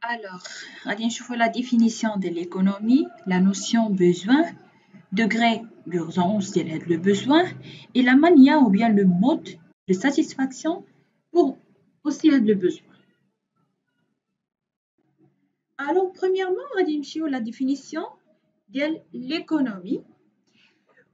Alors, غادي نشوفوا la définition de l'économie, la notion besoin, degré d'urgence ديال هاد le besoin et la manière ou bien le mode de satisfaction pour aussi هاد le besoin. Alors, premièrement, غادي نمشيو la définition ديال l'économie.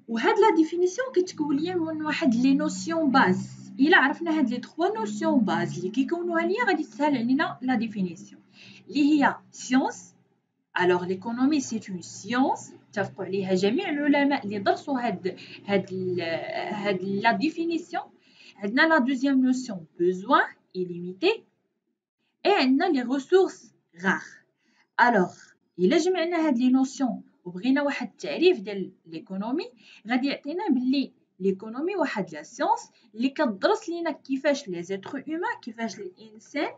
وهاد la définition كتكون ليا من واحد لي نوسيون باز. إلا عرفنا هاد لي 3 نوسيون باز اللي كيكونوها ليا غادي تسهل علينا la définition. اللي هي science. Alors l'économie c'est une science اتفقوا عليها جميع العلماء اللي درسوا هاد la définition. عندنا la deuxième notion besoin illimité et عندنا les ressources rares. Alors إلا جمعنا هاد لي نوسيون وبغينا واحد التعريف ديال l'économie غادي يعطينا بلي l'économie واحد لا سيونس اللي كتدرس لينا كيفاش لي زيتر هيومان كيفاش الانسان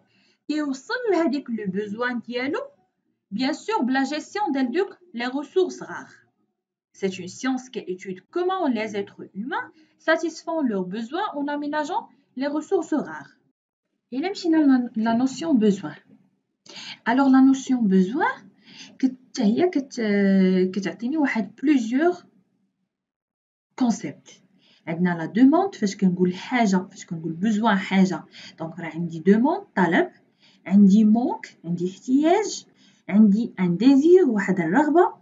كيوصل لهاديك لو بوزوان ديالو bien sûr la gestion des ressources rares. C'est une science qui étudie comment les êtres humains satisfont leurs besoins en aménageant les ressources rares. Et là, la notion besoin. Alors la notion besoin هي كتعطيني واحد plusieurs concepts. عندنا la demande فاش كنقول حاجة فاش كنقول besoin حاجة دونك راه عندي demande طلب عندي manque عندي احتياج عندي ان ديزير واحد الرغبة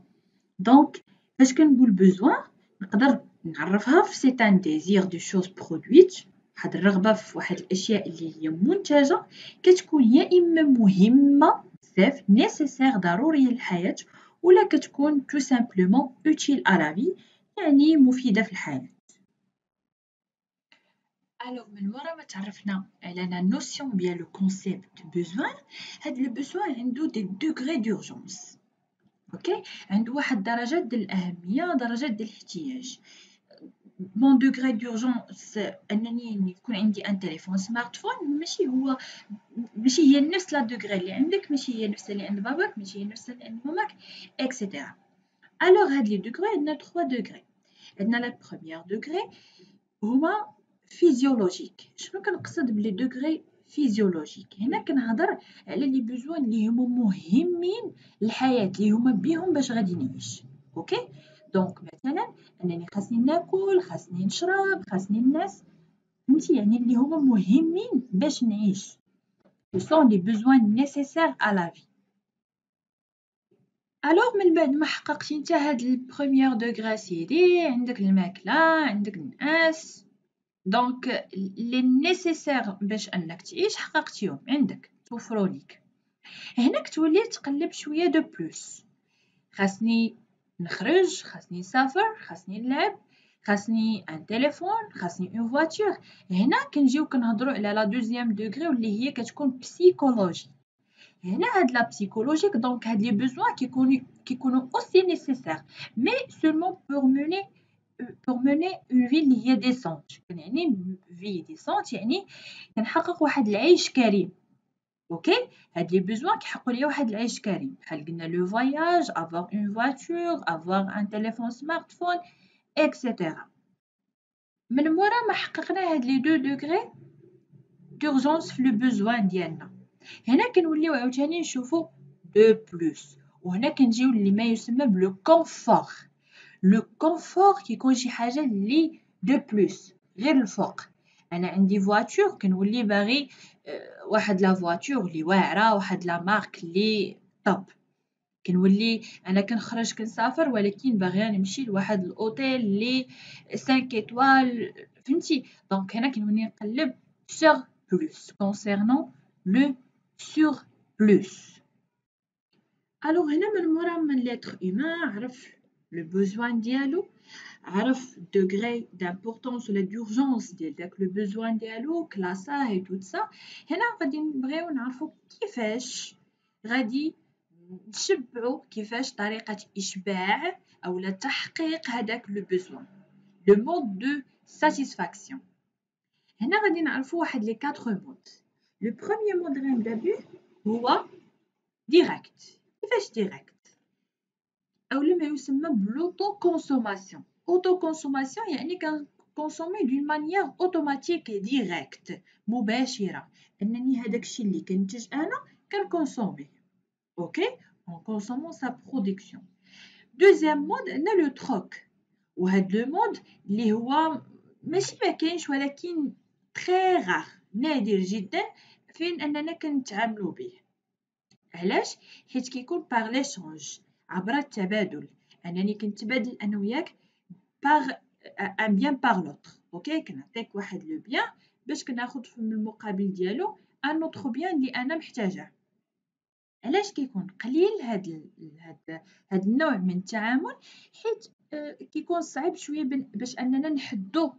دونك فاش كنقول besoin نقدر نعرفها في سي ان ديزير دو شوز برودويت واحد الرغبة في واحد الأشياء اللي هي منتجة كتكون يا إما مهمة بزاف نيسيسير ضرورية للحياة ولا كتكون تو سامبلومون اوتيل à la vie يعني مفيدة في الحياة. Alors من مورا ما تعرفنا على لا نوسيون ديال لو كونسيبت besoin هاد لو besoin عنده دي دوغري دورجونس اوكي عنده واحد درجات ديال الأهمية درجات ديال الاحتياج. مون دوغري دورجونس انني يكون عندي ان تليفون سمارت فون ماشي هي نفس لا دوغري اللي عندك ماشي هي نفس اللي عند باباك ماشي هي نفس اللي عند ماماك اكسيتيرا. الوغ هاد لي دوغري عندنا 3 دوغري. عندنا لا بروميير دوغري هما فيزيولوجيك. شنو كنقصد بلي دوغري فيزيولوجيك؟ هنا كنهضر على لي بوزوان اللي هما مهمين للحياة اللي هما بيهم باش غادي نعيش. اوكي دونك مثلا انني خاصني ناكل خاصني نشرب خاصني ننعس فهمتي يعني اللي هما مهمين باش نعيش. ce sont les besoins nécessaires à la vie. الوغ من بعد ما حققتي انت هاد البروميير دوغري سيدي عندك الماكله عندك النعاس دونك لي نيسيسير باش انك تعيش حققتيهم عندك توفروا ليك. هنا كتولي تقلب شويه دو بلوس خاصني نخرج خاصني نسافر خاصني نلعب خاصني ان تليفون خاصني اون فواتور. هنا كنجيو كنهضروا على لا دوزيام دوغري واللي هي كتكون بسيكولوجي. هنا هاد لا بسيكولوجيك دونك هاد لي بوزوان كيكونوا اوسي نيسيسير مي سولمون pour mener une vie اللي هي ديسونت. يعني في ديسونت يعني كنحقق واحد العيش كريم. اوكي هاد لي بوزوان كيحققوا ليا واحد العيش كريم بحال قلنا لو فواياج افوار اون فواتور افوار ان تليفون سمارت فون اكسيتيرا. من مورا ما حققنا هاد لي دو دوغري دورجونس في لو بوزوان ديالنا هنا كنوليو عاوتاني نشوفو دو بلوس وهنا كنجيو لما يسمى بلو كونفور. لو كونفور كيكون شي حاجه اللي دو بلوس غير الفوق. انا عندي فواتور كنولي باغي واحد لا فواتور اللي واعره واحد لا مارك اللي توب. كنولي انا كنخرج كنسافر ولكن باغيه نمشي لواحد الاوتيل اللي 5 ايطوال فهمتي دونك هنا كنولي نقلب sur plus concernant le surplus. Alors هنا من مورا من l'être humain عرف le besoin ديالو عرف degré d'importance ولا d'urgence ديال داك le besoin ديالو كلاساه et tout ça. هنا غادي نبغيو نعرفو كيفاش غادي نشبعو كيفاش طريقة إشباع أولا تحقيق هداك le besoin le mode de satisfaction. هنا غادي نعرفو واحد لي 4 مود. لو بروميير مود غادي نبدا به هو ديريكت. كيفاش ديريكت اولا ما يسمى بلوتو كونسوماسيون. اوتو كونسوماسيون يعني كنكونسومي دون مانيير اوتوماتيك ديريكت مباشره انني هذاك الشيء اللي كنتج انا كنكونسومي OK, en consommant sa production. Deuxième mode, on a le troc. وهذا le mode اللي هو ماشي ما كاينش ولكن très rare نادر جدا فين اننا كنتعاملوا به. علاش؟ حيت كيكون باغ ليشونج عبر التبادل، انني كنتبادل انا وياك باغ ان بيان باغ لوتر. اوكي، كنعطيك واحد لو بيان باش كناخد في المقابل ديالو ان اوتر بيان اللي انا محتاجه. علاش كيكون قليل هاد النوع من التعامل؟ حيت كيكون صعيب شويه باش اننا نحدو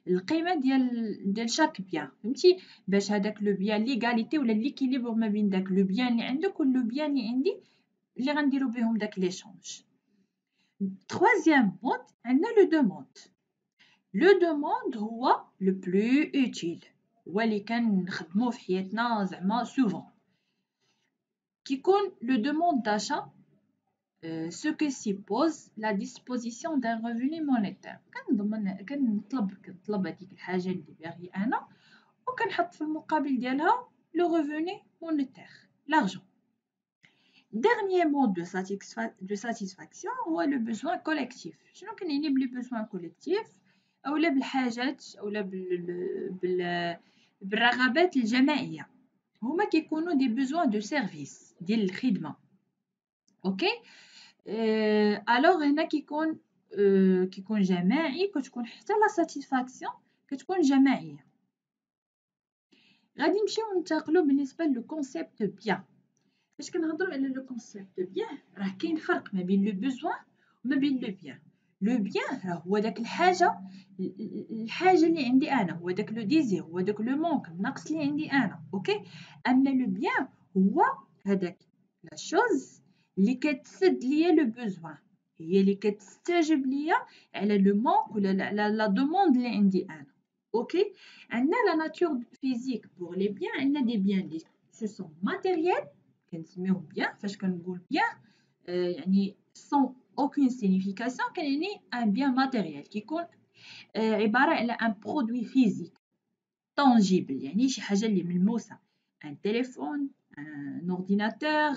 القيمه ديال شاك بيان، فهمتي؟ باش هذاك لو بيان ليغاليتي ولا ليكيليبر ما بين داك لو بيان اللي عندك واللو بيان اللي عندي اللي غنديرو بهم داك ليشونج. troisième مود عندنا لو دوموند. لو دوموند هو لو بلو اوتيل، هو اللي كنخدموه في حياتنا زعما سوفون. كيكون le demande d'achat ce que suppose la disposition d'un revenu monétaire. كنطلب هذيك الحاجة اللي باغي أنا وكنحط في المقابل ديالها le revenu monétaire, l'argent. Dernier mode de satisfaction هو le besoin collectif. شنو كنعني بلي besoin collectif؟ أولا بالحاجات أولا بالرغبات الجماعية، هما كيكونوا دي besoins de service ديال الخدمة. اوكي، الوغ هنا كيكون جماعي، كتكون حتى لا ساتيسفاكسيون كتكون جماعيه. غادي نمشيو ننتقلوا بالنسبه لو كونسيبت بيان. فاش كنهضروا على لو كونسيبت بيان راه كاين فرق ما بين لو بوزوان وما بين لو بيان. لو بيان راه هو داك الحاجه اللي عندي انا، هو داك لو ديزير، هو داك لو مونك النقص اللي عندي انا. اوكي، اما لو بيان هو هذاك لا شوز اللي كتسد ليا لو بوزوان، هي اللي كتستجب ليا على لو مونك ولا على لا دوموند اللي عندي انا. اوكي، عندنا لا ناتور فيزيك بور لي بيان، عندنا دي بيان اللي سو سون ماتيريال كنسميوهم بيان. فاش كنقول بيان يعني سون اوكين سينيفيكاسيون كنعني ان بيان ماتيريال كيكون عباره على ان برودوي فيزيك تانجيبل، يعني شي حاجه اللي ملموسه، ان تليفون، ان اورديناتور،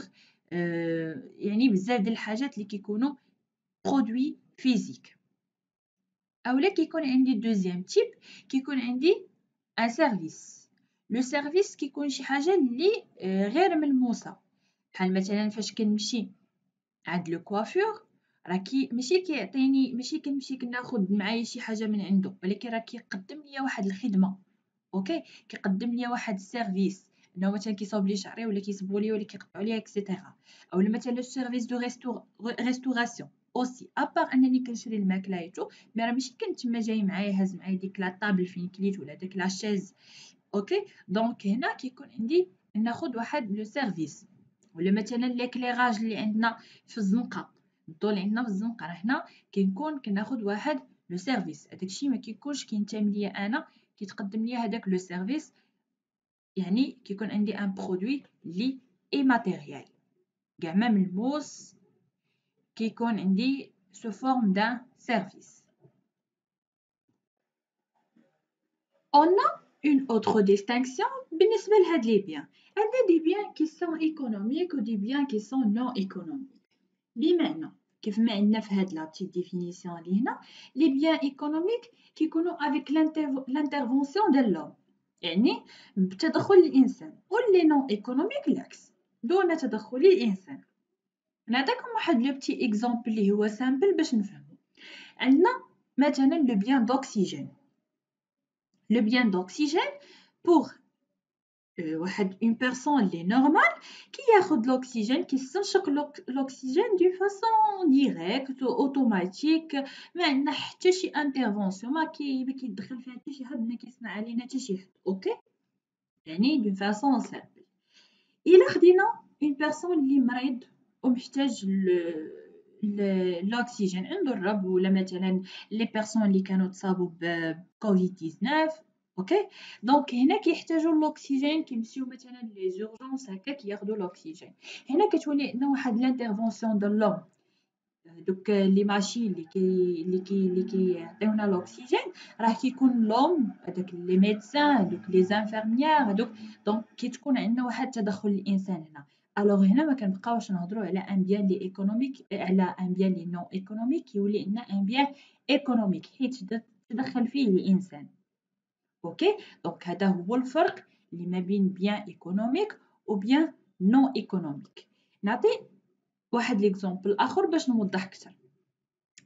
يعني بزاف ديال الحاجات اللي كيكونوا برودوي فيزيك. اولا كيكون عندي دوزيام تيب، كيكون عندي ان سيرفيس. لو سيرفيس كيكون شي حاجه اللي غير ملموسه، بحال مثلا فاش كنمشي عند لو كوافور راه ماشي كيعطيني، ماشي كنمشي كناخد معايا شي حاجه من عنده، ولكن راه كيقدم ليا واحد الخدمه. اوكي، كيقدم ليا واحد السيرفيس، انه مثلا كيصاوب لي شعري ولا كيصبوا لي ولا كيقطعوا لي اكسيتيرا. او مثلا السيرفيس دو ريستوراسيون اوسي ابار انني كنشري الماكله ايتو، مي راه ماشي كنت تما جاي معايا هاز معايا ديك لا طابل فين كليت ولا داك لا شيز. اوكي، دونك هنا كيكون عندي ناخد واحد لو سيرفيس. ولا مثلا ليكليراج اللي عندنا في الزنقه، الضوء اللي عندنا في الزنقه، راه هنا كناخد واحد لو سيرفيس. هذاك الشيء ما كيكونش كينتمي ليا انا، كيتقدم ليا هذاك لو سيرفيس، يعني كيكون عندي ان برودوي لي اي ماتيريال كاع ما ملموس، كيكون عندي سو فورم دان سيرفيس. On a une autre distinction بالنسبة لهاد لي بيان. عندنا دي بيان qui sont économiques و دي بيان qui sont non économiques. بمعنى كيف ما عندنا في هاد لا بتيت ديفينيسيون اللي هنا، لي بيان ايكونوميك كيكونوا افيك لانترفونسيون ديال لوم، يعني بتدخل الانسان، واللي نون ايكونوميك العكس، دون تدخل الانسان. نعطيكم واحد لو بتي اكزامبل اللي هو سامبل باش نفهمو. عندنا مثلا لو بيان دوكسيجين. لو بيان دوكسيجين بور واحد اون بيرسون اللي نورمال كياخد لوكسيجين، كيستنشق لوكسيجين دون فاصون ديريكت اوتوماتيك، ما عندنا حتى شي انترفونسيون، ما كيدخل فيها حتى شي حد، ما كيصنع علينا حتى شي حد. اوكي، يعني دون فاصون سامبل. الا خدينا اون بيرسون اللي مريض ومحتاج الاكسجين، عنده الرب، ولا مثلا لي بيرسون اللي كانوا تصابوا بكوفيد 19. اوكي، دونك هنا كيحتاجوا الاكسجين، كيمشيو مثلا لي زورجونس هكا كياخذوا الاكسجين. هنا كتولي عندنا واحد لانترفونسيون دو لوم، دوك لي ماشين اللي كيعطيونا الاكسجين راه كيكون لوم، هذاك لي ميدسان، دوك لي انفيرميير هذوك. دونك كتكون عندنا واحد التدخل الانسان هنا، الوغ هنا ما كنبقاوش نهضروا على ان بيان لي ايكونوميك على ان بيان لي نون ايكونوميك، يولي لنا ان بيان ايكونوميك حيت تدخل فيه الانسان. اوكي، دونك هذا هو الفرق اللي ما بين بيان ايكونوميك و بيان نون ايكونوميك. نعطي واحد ليكزومبل اخر باش نوضح اكثر.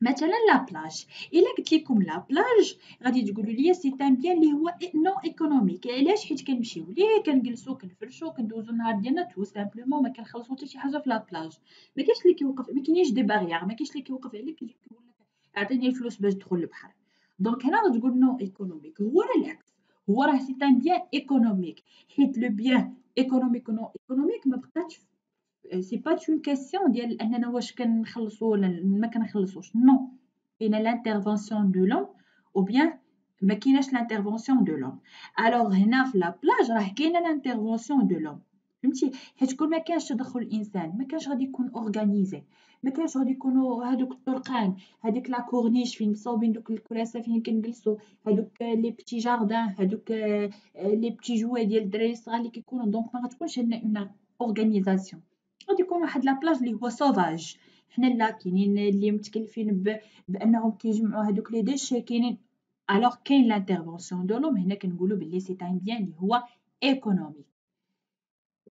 مثلا لا بلاج، الا قلت لكم لا بلاج غادي تقولوا لي سي ان بيان اللي هو نون ايكونوميك. علاش؟ حيت كنمشيو ليه، كنجلسو، كنفرشو، كندوزو النهار ديالنا تو سامبلومون، ما كنخلصو حتى شي حاجه في لا بلاج. ما كاينش اللي كيوقف، ما كاينينش دي باغيير، ما كاينش اللي كيوقف عليك يقول لك اعطيني الفلوس باش تدخل للبحر. دونك هنا غتقول نون ايكونوميك. هو راه العكس، هو راه سي ان بيان ايكونوميك، حيت لو بيان ايكونوميك و نون ايكونوميك ما بقاتش سي با اون كيسيون ديال اننا واش كنخلصو ولا ما كنخلصوش. نو، كاينه لانترفونسيون دو لوم او بيان ما كايناش لانترفونسيون دو لوم. الوغ هنا في لا بلاج راه كاينه لانترفونسيون دو لوم، فهمتي؟ حيت كون ما كانش تدخل الانسان ما كانش غادي يكون اورغانيزي، ما كانش غادي يكونوا هادوك الطرقان، هذيك لا كورنيش فين مصاوبين دوك الكراسه فين كنجلسوا، هادوك لي بتي جاردان، هادوك لي بتي جوي ديال الدراري الصغار اللي كيكونوا. دونك ما غتكونش عندنا اون اورغانيزاسيون، غادي يكون واحد لابلاج اللي هو سوفاج. حنا لا كاينين اللي متكلفين بانهم كيجمعوا هذوك لي ديشي، كاينين. الوغ كاين لانترفونسيون دو لوم، هنا كنقولوا باللي سي ان بيان اللي هو ايكونوميك.